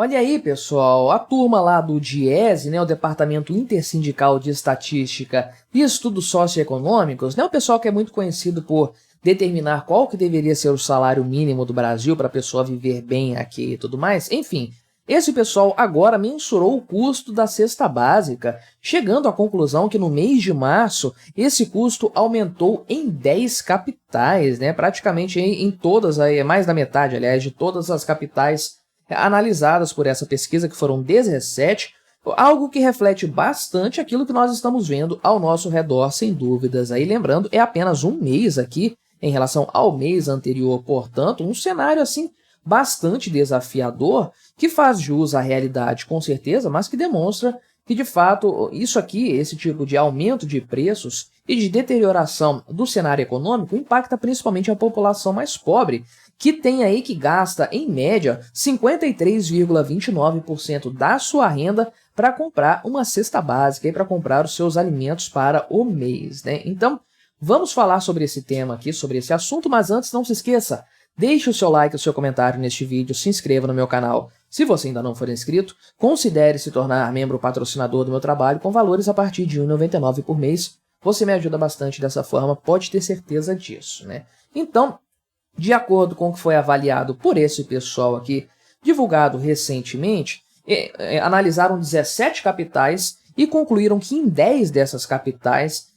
Olha aí, pessoal, a turma lá do DIESE, né, o Departamento Intersindical de Estatística e Estudos Socioeconômicos, né, o pessoal que é muito conhecido por determinar qual que deveria ser o salário mínimo do Brasil para a pessoa viver bem aqui e tudo mais, enfim, esse pessoal agora mensurou o custo da cesta básica, chegando à conclusão que no mês de março esse custo aumentou em 10 capitais, né, praticamente em todas, mais da metade, aliás, de todas as capitais analisadas por essa pesquisa, que foram 17, algo que reflete bastante aquilo que nós estamos vendo ao nosso redor, sem dúvidas. Aí, lembrando, é apenas um mês aqui, em relação ao mês anterior, portanto, um cenário assim bastante desafiador, que faz jus à realidade, com certeza, mas que demonstra que, de fato, isso aqui, esse tipo de aumento de preços e de deterioração do cenário econômico, impacta principalmente a população mais pobre, que tem aí que gasta, em média, 53,29% da sua renda para comprar uma cesta básica e para comprar os seus alimentos para o mês, né? Então, vamos falar sobre esse tema aqui, sobre esse assunto, mas antes, não se esqueça, deixe o seu like e o seu comentário neste vídeo, se inscreva no meu canal. Se você ainda não for inscrito, considere se tornar membro patrocinador do meu trabalho com valores a partir de R$ 1,99 por mês. Você me ajuda bastante dessa forma, pode ter certeza disso, né? Então, de acordo com o que foi avaliado por esse pessoal aqui, divulgado recentemente, analisaram 17 capitais e concluíram que em 10 dessas capitais,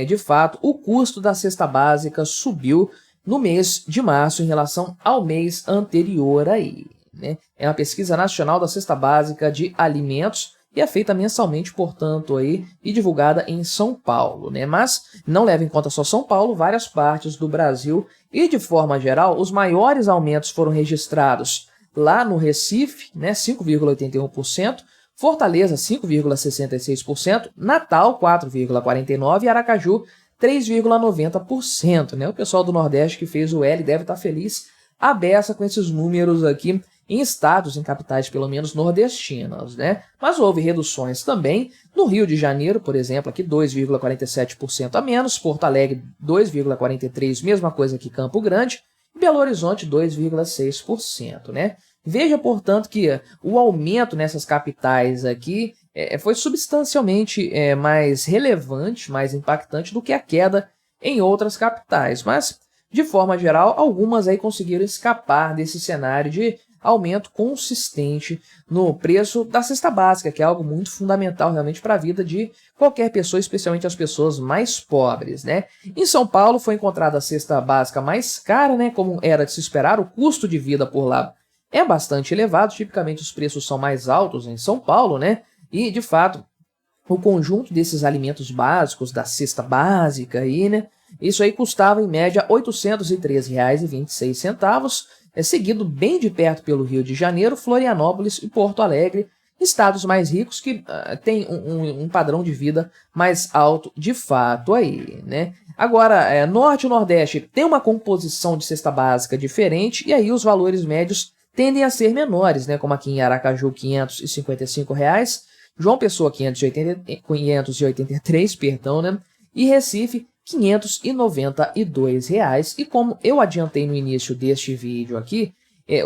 de fato, o custo da cesta básica subiu no mês de março em relação ao mês anterior aí, né? É uma pesquisa nacional da cesta básica de alimentos e é feita mensalmente, portanto, aí, e divulgada em São Paulo, né? Mas não leva em conta só São Paulo, várias partes do Brasil e, de forma geral, os maiores aumentos foram registrados lá no Recife, né, 5,81%, Fortaleza, 5,66%, Natal, 4,49% e Aracaju, 3,90%, né? O pessoal do Nordeste que fez o L deve estar feliz à beça com esses números aqui em estados, em capitais pelo menos nordestinas, né? Mas houve reduções também no Rio de Janeiro, por exemplo, aqui 2,47% a menos, Porto Alegre 2,43%, mesma coisa que Campo Grande, e Belo Horizonte 2,6%, né? Veja, portanto, que o aumento nessas capitais aqui foi substancialmente mais relevante, mais impactante do que a queda em outras capitais, mas, de forma geral, algumas aí conseguiram escapar desse cenário de aumento consistente no preço da cesta básica, que é algo muito fundamental realmente para a vida de qualquer pessoa, especialmente as pessoas mais pobres, né? Em São Paulo foi encontrada a cesta básica mais cara, né? Como era de se esperar, o custo de vida por lá é bastante elevado, tipicamente os preços são mais altos em São Paulo, né? E, de fato, o conjunto desses alimentos básicos, da cesta básica aí, né? Isso aí custava, em média, R$ 813,26, seguido bem de perto pelo Rio de Janeiro, Florianópolis e Porto Alegre, estados mais ricos que têm um padrão de vida mais alto de fato aí, né? Agora, Norte e Nordeste tem uma composição de cesta básica diferente e aí os valores médios tendem a ser menores, né? Como aqui em Aracaju, R$ 555, João Pessoa, 583, perdão, né? E Recife, R$ 592. E como eu adiantei no início deste vídeo aqui,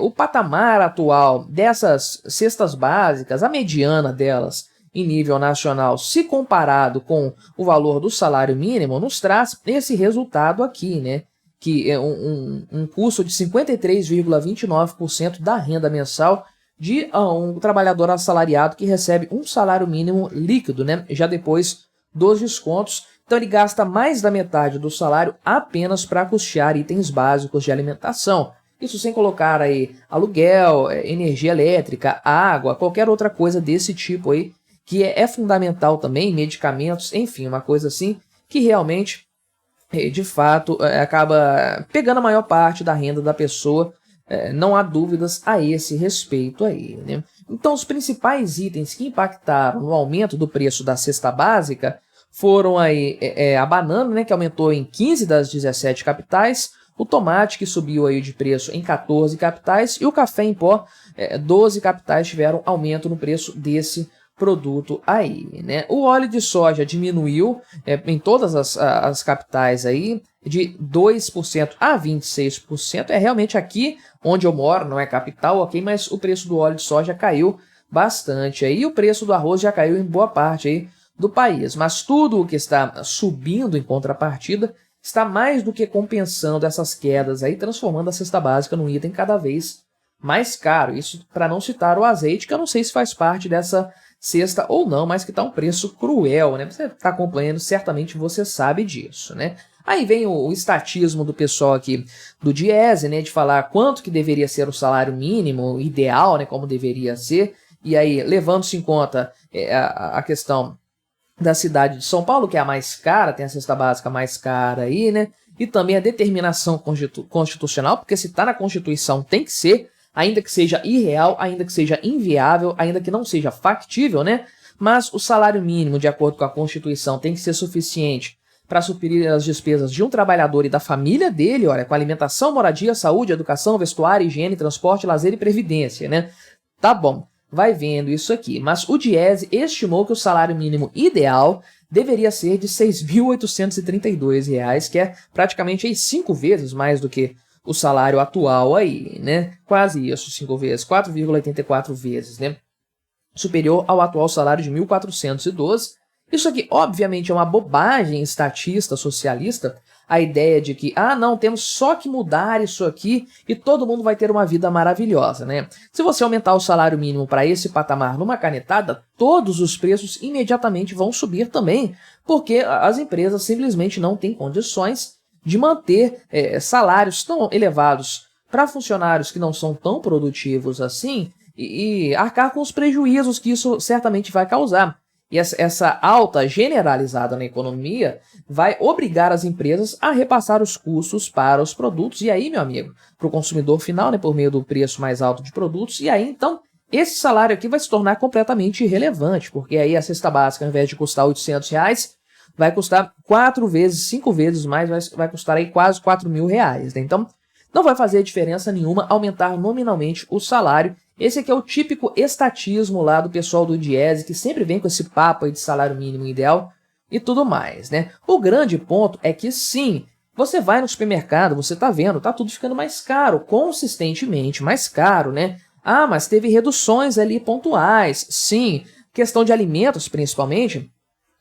o patamar atual dessas cestas básicas, a mediana delas em nível nacional, se comparado com o valor do salário mínimo, nos traz esse resultado aqui, né? Que é um custo de 53,29% da renda mensal de um trabalhador assalariado que recebe um salário mínimo líquido, né? Já depois dos descontos. Então ele gasta mais da metade do salário apenas para custear itens básicos de alimentação. Isso sem colocar aí aluguel, energia elétrica, água, qualquer outra coisa desse tipo aí, que é fundamental também, medicamentos, enfim, uma coisa assim que realmente, de fato, acaba pegando a maior parte da renda da pessoa. Não há dúvidas a esse respeito aí, né? Então os principais itens que impactaram no aumento do preço da cesta básica foram aí a banana, né, que aumentou em 15 das 17 capitais, o tomate, que subiu aí de preço em 14 capitais, e o café em pó, 12 capitais tiveram aumento no preço desse produto aí, né? O óleo de soja diminuiu em todas as capitais aí de 2% a 26%. É realmente aqui onde eu moro, não é capital, ok? Mas o preço do óleo de soja caiu bastante aí. E o preço do arroz já caiu em boa parte aí do país. Mas tudo o que está subindo em contrapartida está mais do que compensando essas quedas aí, transformando a cesta básica num item cada vez mais caro. Isso para não citar o azeite, que eu não sei se faz parte dessa cesta ou não, mas que está um preço cruel, né? Você está acompanhando, certamente você sabe disso, né? Aí vem o estatismo do pessoal aqui do Diese, né, de falar quanto que deveria ser o salário mínimo ideal, né, como deveria ser, e aí levando-se em conta a questão da cidade de São Paulo, que é a mais cara, tem a cesta básica mais cara aí, né, e também a determinação constitucional, porque se está na Constituição tem que ser, ainda que seja irreal, ainda que seja inviável, ainda que não seja factível, né, mas o salário mínimo, de acordo com a Constituição, tem que ser suficiente para suprir as despesas de um trabalhador e da família dele, olha, com alimentação, moradia, saúde, educação, vestuário, higiene, transporte, lazer e previdência, né? Tá bom, vai vendo isso aqui. Mas o Diese estimou que o salário mínimo ideal deveria ser de R$ 6.832, que é praticamente aí 5 vezes mais do que o salário atual aí, né? Quase isso, 5 vezes, 4,84 vezes, né? Superior ao atual salário de 1.412. Isso aqui, obviamente, é uma bobagem estatista, socialista, a ideia de que, não, temos só que mudar isso aqui e todo mundo vai ter uma vida maravilhosa, né? Se você aumentar o salário mínimo para esse patamar numa canetada, todos os preços imediatamente vão subir também, porque as empresas simplesmente não têm condições de manter salários tão elevados para funcionários que não são tão produtivos assim e arcar com os prejuízos que isso certamente vai causar. E essa alta generalizada na economia vai obrigar as empresas a repassar os custos para os produtos. E aí, meu amigo, para o consumidor final, né, por meio do preço mais alto de produtos. E aí, então, esse salário aqui vai se tornar completamente irrelevante, porque aí a cesta básica, ao invés de custar R$ 800, vai custar 4 vezes, 5 vezes mais, vai custar aí quase R$ 4.000. Né? Então, não vai fazer diferença nenhuma aumentar nominalmente o salário. Esse aqui é o típico estatismo lá do pessoal do Diese, que sempre vem com esse papo aí de salário mínimo ideal e tudo mais, né? O grande ponto é que sim, você vai no supermercado, você tá vendo, tá tudo ficando mais caro, consistentemente mais caro, né? Mas teve reduções ali pontuais. Sim, questão de alimentos principalmente,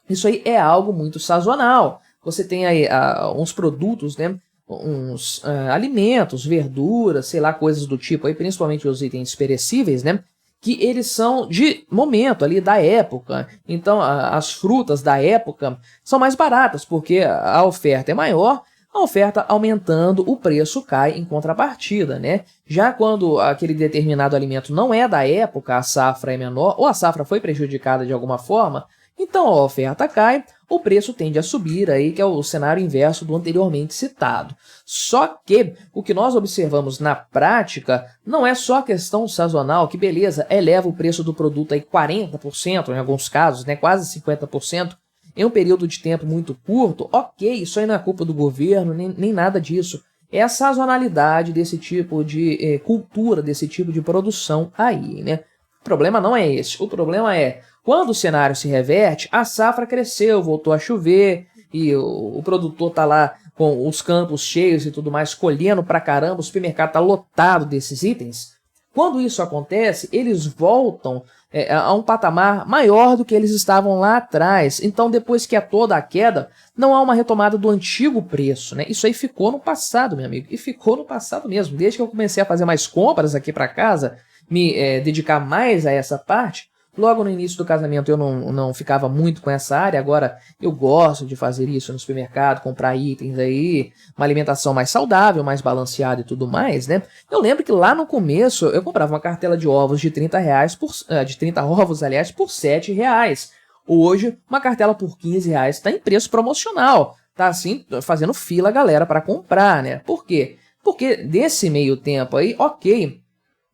isso aí é algo muito sazonal. Você tem aí uns produtos, né? Uns alimentos, verduras, sei lá, coisas do tipo, aí, principalmente os itens perecíveis, né? Que eles são de momento ali, da época. Então, as frutas da época são mais baratas, porque a oferta é maior, a oferta aumentando, o preço cai em contrapartida, né? Já quando aquele determinado alimento não é da época, a safra é menor, ou a safra foi prejudicada de alguma forma, então a oferta cai, o preço tende a subir, aí, que é o cenário inverso do anteriormente citado. Só que o que nós observamos na prática não é só questão sazonal, que beleza, eleva o preço do produto aí 40%, em alguns casos, né, quase 50%, em um período de tempo muito curto. Ok, isso aí não é culpa do governo, nem nada disso. É a sazonalidade desse tipo de cultura, desse tipo de produção aí, né? O problema não é esse, o problema é quando o cenário se reverte, a safra cresceu, voltou a chover e o produtor tá lá com os campos cheios e tudo mais, colhendo pra caramba, o supermercado tá lotado desses itens. Quando isso acontece, eles voltam a um patamar maior do que eles estavam lá atrás. Então, depois que há toda a queda, não há uma retomada do antigo preço, né? Isso aí ficou no passado, meu amigo, e ficou no passado mesmo. Desde que eu comecei a fazer mais compras aqui para casa, me dedicar mais a essa parte, logo no início do casamento eu não ficava muito com essa área, agora eu gosto de fazer isso no supermercado, comprar itens aí, uma alimentação mais saudável, mais balanceada e tudo mais, né? Eu lembro que lá no começo eu comprava uma cartela de ovos de 30 reais, de 30 ovos, aliás, por 7 reais. Hoje, uma cartela por 15 reais está em preço promocional, tá assim, fazendo fila a galera para comprar, né? Por quê? Porque desse meio tempo aí, ok,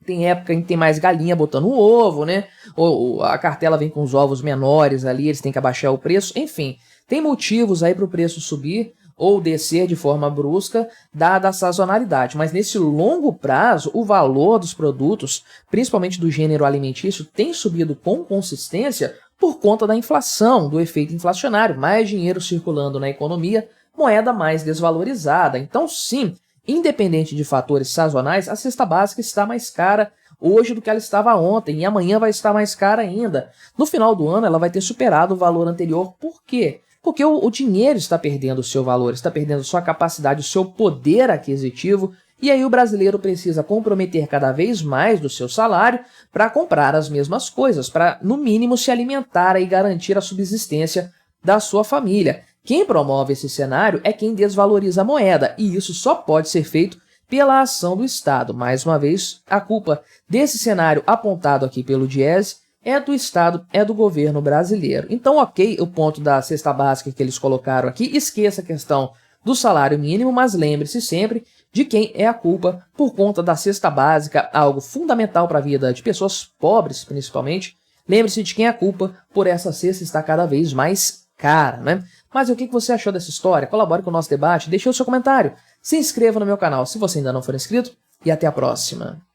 tem época em que tem mais galinha botando um ovo, né? Ou a cartela vem com os ovos menores ali, eles têm que abaixar o preço. Enfim, tem motivos aí para o preço subir. ou descer de forma brusca, dada a sazonalidade. Mas nesse longo prazo, o valor dos produtos, principalmente do gênero alimentício, tem subido com consistência por conta da inflação, do efeito inflacionário, mais dinheiro circulando na economia, moeda mais desvalorizada. Então, sim, independente de fatores sazonais, a cesta básica está mais cara hoje do que ela estava ontem, e amanhã vai estar mais cara ainda. No final do ano, ela vai ter superado o valor anterior. Por quê? Porque o dinheiro está perdendo o seu valor, está perdendo sua capacidade, o seu poder aquisitivo, e aí o brasileiro precisa comprometer cada vez mais do seu salário para comprar as mesmas coisas, para, no mínimo, se alimentar e garantir a subsistência da sua família. Quem promove esse cenário é quem desvaloriza a moeda, e isso só pode ser feito pela ação do Estado. Mais uma vez, a culpa desse cenário apontado aqui pelo Diese é do Estado, é do governo brasileiro. Então, ok, o ponto da cesta básica que eles colocaram aqui, esqueça a questão do salário mínimo, mas lembre-se sempre de quem é a culpa por conta da cesta básica, algo fundamental para a vida de pessoas pobres, principalmente. Lembre-se de quem é a culpa por essa cesta estar cada vez mais cara, né? Mas o que você achou dessa história? Colabore com o nosso debate, deixe o seu comentário, se inscreva no meu canal se você ainda não for inscrito e até a próxima.